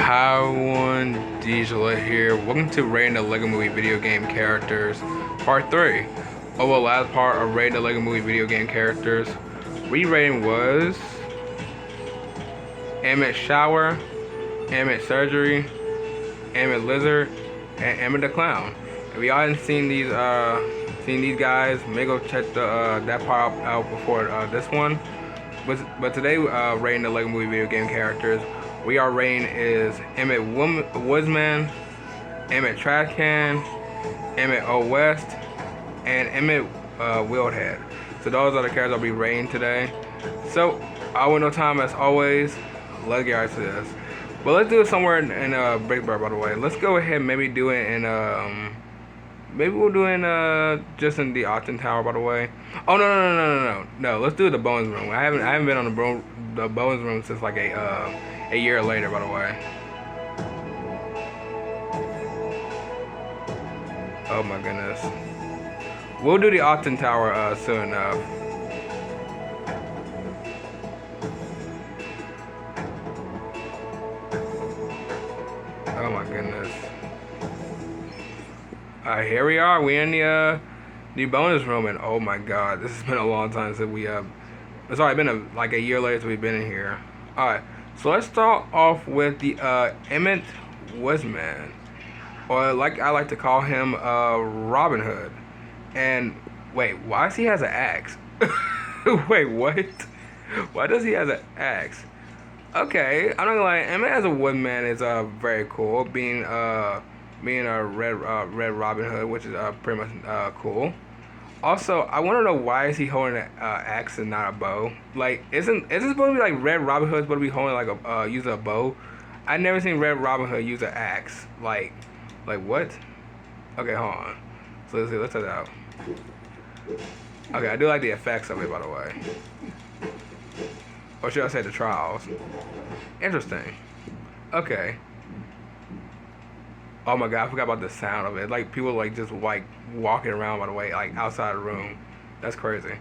Hi everyone, Diesel here. Welcome to rating the Lego Movie video game characters, part 3. Over the last part of rating the Lego Movie video game characters, re-rating was Emmett Shower, Emmett Surgery, Emmett Lizard, and Emmett the Clown. If y'all hadn't seen these guys, maybe go check that part out before this one. But today, rating the Lego Movie video game characters, we are rating is Emmett Woodsman, Emmett Trash Can, Emmett O West, and Emmett Wieldhead. So those are the characters I'll be rating today. So I with no time as always, let's get right to this. But let's do it somewhere in Big Bird, by the way. Let's go ahead and maybe do it in maybe we'll do it in just in the Austin Tower, by the way. Oh no, let's do the Bones Room. I haven't been on the Bones Room since like a year later, by the way. Oh my goodness. We'll do the Austin Tower soon enough. Oh my goodness. Alright, here we are. We're in the bonus room, and oh my god, this has been a long time since we it's already been like a year later since we've been in here. Alright, so let's start off with the Emmett Woodsman, or like I like to call him, Robin Hood. And wait, why does he has an axe? Wait, what? Why does he has an axe? Okay, I'm not gonna lie, Emmett as a woodman is very cool. Being a red Robin Hood, which is pretty much cool. Also, I want to know, why is he holding an axe and not a bow? Like, isn't this supposed to be like Red Robin Hood supposed to be holding like a using a bow? I never seen Red Robin Hood use an axe. Like what? Okay, hold on. So let's see. Let's check it out. Okay, I do like the effects of it, by the way. Or should I say the trials? Interesting. Okay. Oh my god, I forgot about the sound of it. Like, people like just like walking around, by the way, like outside the room. That's crazy.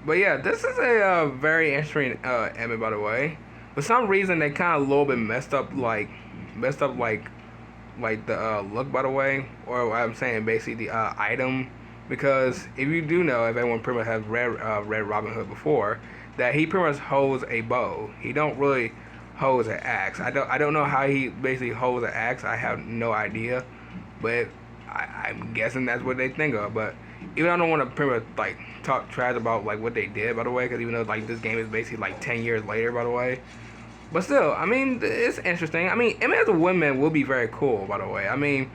But yeah, this is a very interesting Emmett, by the way. For some reason, they kind of a little bit messed up like the look, by the way, or what I'm saying, basically the item. Because if you do know, if anyone pretty much has read Robin Hood before, that he pretty much holds a bow. He don't really holds an axe. I don't know how he basically holds an axe. I have no idea, but I'm guessing that's what they think of. But even I don't want to pretty much like talk trash about like what they did, by the way, because even though like this game is basically like 10 years later, by the way. But still, I mean, it's interesting. I mean, Emmett as a woodman will be very cool, by the way. I mean,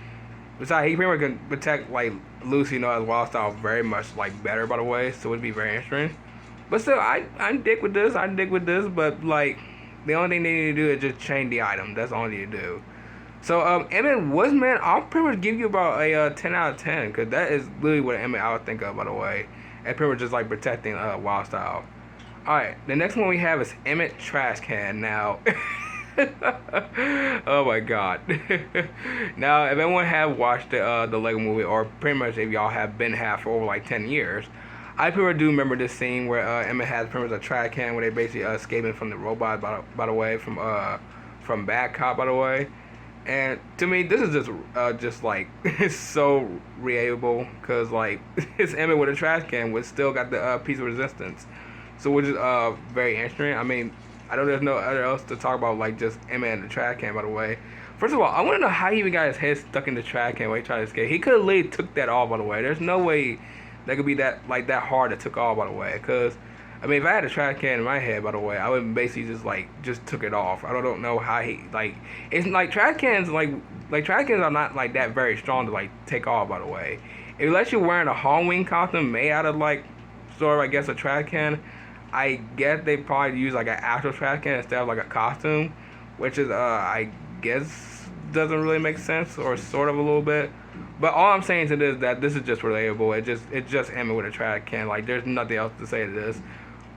besides, he pretty much can protect like Lucy, as Wild Style very much like better, by the way. So it'd be very interesting. But still, I dig with this. But like, the only thing they need to do is just change the item. That's all they need to do. So, Emmett Woodsman, I'll pretty much give you about a 10 out of 10, because that is literally what Emmett I would think of, by the way. And pretty much just like protecting Wild Style. Alright, the next one we have is Emmett Trash Can. Now, oh my god. Now, if anyone have watched the Lego movie, or pretty much if y'all have been for over like 10 years, I pretty much do remember this scene where Emmett has pretty much a trash can where they basically escaping from the robot, by the way, from Bad Cop, by the way. And to me, this is just like, it's so relatable, because like, it's Emmett with a trash can, which still got the piece of resistance. So which is very interesting. I mean, I know there's no other else to talk about, like just Emmett and the trash can, by the way. First of all, I want to know how he even got his head stuck in the trash can while he tried to escape. He could have literally took that off, by the way. There's no way that could be that hard to took off, by the way. Because, I mean, if I had a trash can in my head, by the way, I would basically just took it off. I don't know how he, like, it's like trash cans, like trash cans are not like that very strong to like take off, by the way. Unless you're wearing a Halloween costume made out of like, sort of, I guess, a trash can, I guess they probably use like an actual trash can instead of like a costume, which is, I guess, doesn't really make sense, or sort of a little bit. But all I'm saying to this is that this is just relatable. It's just Emmett with a trash can. Like, there's nothing else to say to this.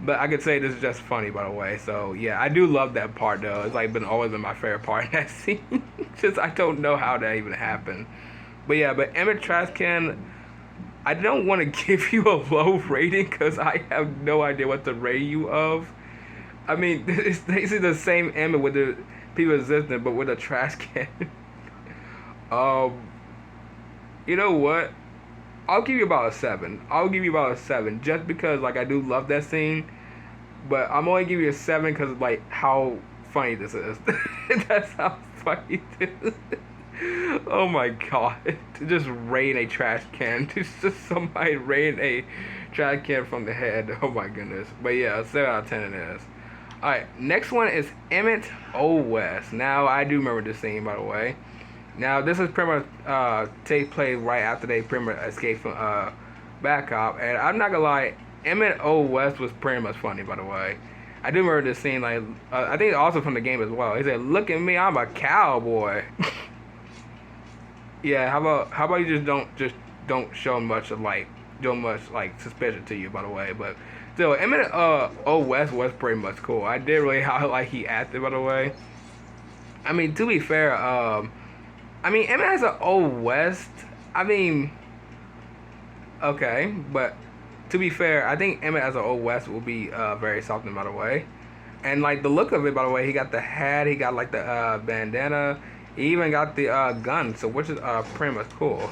But I could say this is just funny, by the way. So yeah, I do love that part though. It's like always been my favorite part in that scene. Just I don't know how that even happened. But yeah, but Emmett Trash Can, I don't want to give you a low rating because I have no idea what to rate you of. I mean, it's basically the same Emmett with the people existing, but with a trash can. um, you know what? I'll give you about a 7. I'll give you about a 7 just because like I do love that scene, but I'm only giving you a 7 because like how funny this is. That's how funny it is. Oh my god! To just rain a trash can. To just somebody rain a trash can from the head. Oh my goodness. But yeah, 7 out of 10 it is. Alright, next one is Emmett O. West. Now I do remember this scene, by the way. Now this is pretty much take place right after they pretty much escaped from Bad Cop, and I'm not gonna lie, Emmett O. West was pretty much funny, by the way. I do remember this scene, like I think also from the game as well. He said, "Look at me, I'm a cowboy." Yeah, how about you just don't show much of like suspicion to you, by the way. But still, Emmett O. West was pretty much cool. I did really how like he acted, by the way. I mean, to be fair, I mean, Emmett has an O. West. I mean, okay, but to be fair, I think Emmett as an O. West will be very something, by the way. And like the look of it, by the way, he got the hat, he got like the bandana, he even got the gun, so which is pretty much cool.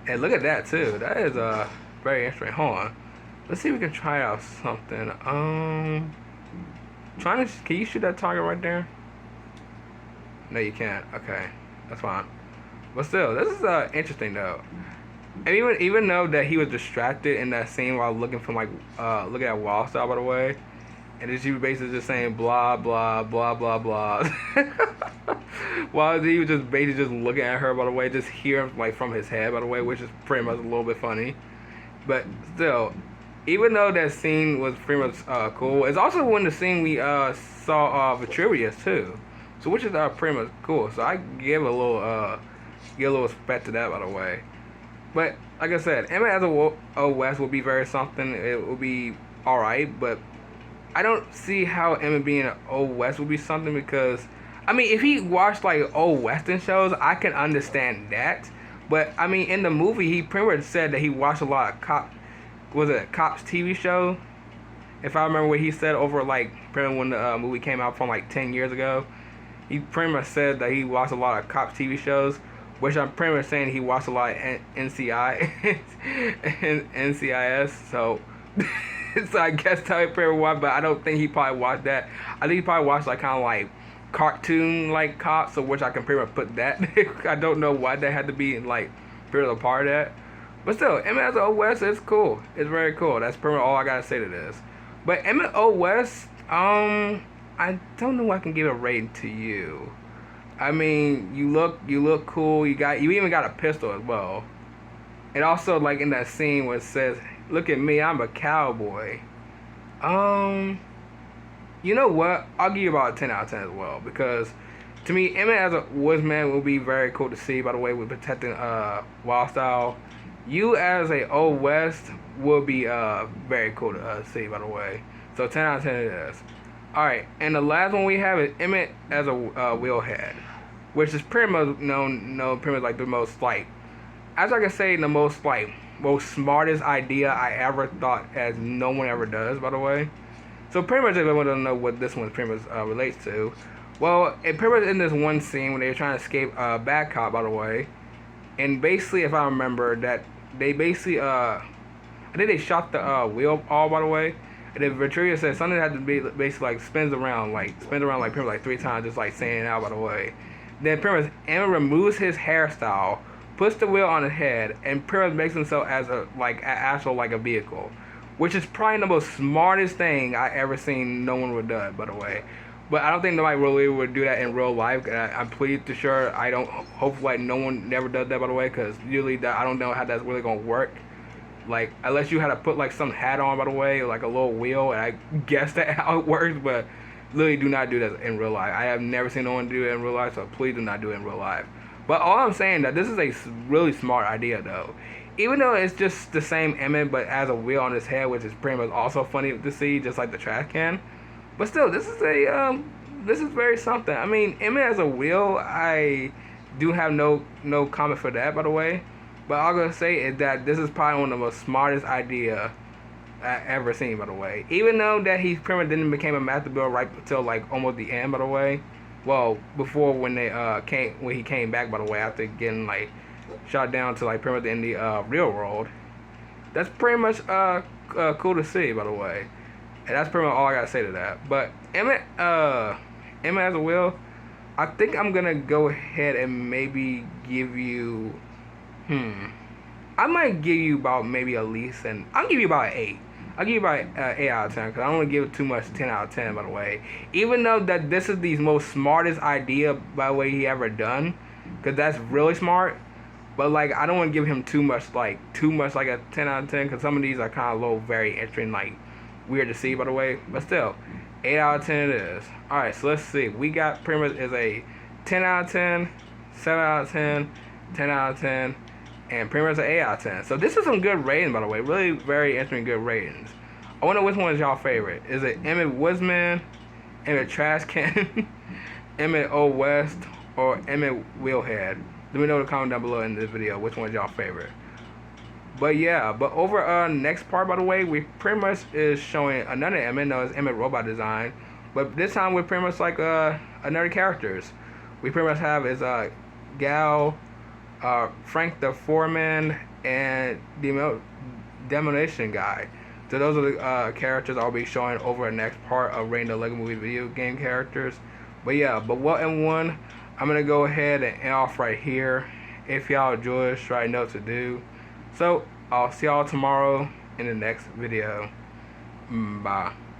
And look at that too. That is very interesting. Hold on, let's see if we can try out something. Can you shoot that target right there? No, you can't. Okay, that's fine. But still, this is interesting though. And even though that he was distracted in that scene while looking from like looking at Wall Style, by the way, and she was basically just saying blah blah blah blah blah, while he was just basically just looking at her, by the way, just hearing like from his head, by the way, which is pretty much a little bit funny. But still, even though that scene was pretty much cool, it's also when the scene we saw Vitruvius too, so which is pretty much cool. So I give a little respect to that, by the way. But like I said, Emmett as a West will be very something. It will be alright, but I don't see how Emmett being an O. West would be something because, I mean, if he watched like old Western shows, I can understand that. But I mean, in the movie, he pretty much said that he watched a lot of Cops TV show. If I remember what he said over like pretty much when the movie came out from like 10 years ago, he pretty much said that he watched a lot of Cops TV shows. Which I'm pretty much saying he watched a lot of NCI and NCIS, so so I guess tell me pretty much, but I don't think he probably watched that. I think he probably watched like kind of like cartoon like Cops, so which I can pretty much put that. I don't know why that had to be like pretty much a part of that, but still, Emmett as O. West is cool. It's very cool. That's pretty much all I gotta say to this. But Emmett O. West, I don't know if I can give a rating to you. I mean, you look cool. You even got a pistol as well. And also, like in that scene where it says, "Look at me, I'm a cowboy." You know what? I'll give you about a 10 out of 10 as well because, to me, Emmett as a woodsman will be very cool to see. By the way, with protecting Wild Style, you as a Old West will be very cool to see. By the way, so 10 out of 10 it is. All right, and the last one we have is Emmett as a wheelhead, which is pretty much known pretty much like the most like, as I can say, the most smartest idea I ever thought, as no one ever does, by the way. So pretty much, if I want to know what this one pretty much relates to, well, it pretty much in this one scene when they were trying to escape Bad Cop, by the way, and basically, if I remember that they basically I think they shot the wheel all, by the way. And then Vitruvius said something had to be basically like spins around like pretty much like 3 times, just like saying it out, by the way. Then pretty much Emmett removes his hairstyle, puts the wheel on his head, and pretty much makes himself as a actual like a vehicle, which is probably the most smartest thing I ever seen. No one would do it, by the way. But I don't think nobody really would do that in real life. I'm pretty sure I don't. Hopefully, like, no one never does that, by the way, because usually I don't know how that's really gonna work. Like, unless you had to put like some hat on, by the way, like a little wheel, and I guess that's how it works, but literally do not do that in real life. I have never seen no one do it in real life, so please do not do it in real life. But all I'm saying that this is a really smart idea, though. Even though it's just the same Emmett, but has a wheel on his head, which is pretty much also funny to see, just like the trash can. But still, this is very something. I mean, Emmett has a wheel. I do have no comment for that, by the way. But all I'm gonna say is that this is probably one of the most smartest idea I ever seen, by the way. Even though that he pretty much didn't become a master builder right until like almost the end, by the way. Well, before when when he came back, by the way, after getting like shot down to like pretty much in the real world. That's pretty much cool to see, by the way. And that's pretty much all I gotta say to that. But Emma as a will, I think I'm gonna go ahead and maybe give you, I might give you about maybe at least, and I'll give you about an 8. I'll give you about 8 out of 10 because I don't want to give it too much 10 out of 10, by the way. Even though that this is the most smartest idea, by the way, he ever done, because that's really smart. But like, I don't want to give him too much like a 10 out of 10 because some of these are kind of low, very interesting, like weird to see, by the way. But still, 8 out of 10 it is. All right, so let's see. We got pretty much is a 10 out of 10, 7 out of 10, 10 out of 10, and pretty much an 8 out of 10. So this is some good ratings, by the way. Really very interesting, good ratings. I wonder which one is y'all favorite. Is it Emmett Woodsman, Emmett Trash Can, Emmett O West, or Emmett Wheelhead? Let me know in the comment down below in this video which one's y'all favorite. But yeah, but over next part, by the way, we pretty much is showing another Emmett, known as Emmett Robot Design. But this time we're pretty much like another characters. We pretty much have is Gal, Frank the Foreman, and the Demolition Guy. So those are the characters I'll be showing over the next part of rating the Lego Movie video game characters. But yeah, but what and one, I'm gonna go ahead and end off right here. If y'all enjoy this, try know what to do. So I'll see y'all tomorrow in the next video. Bye.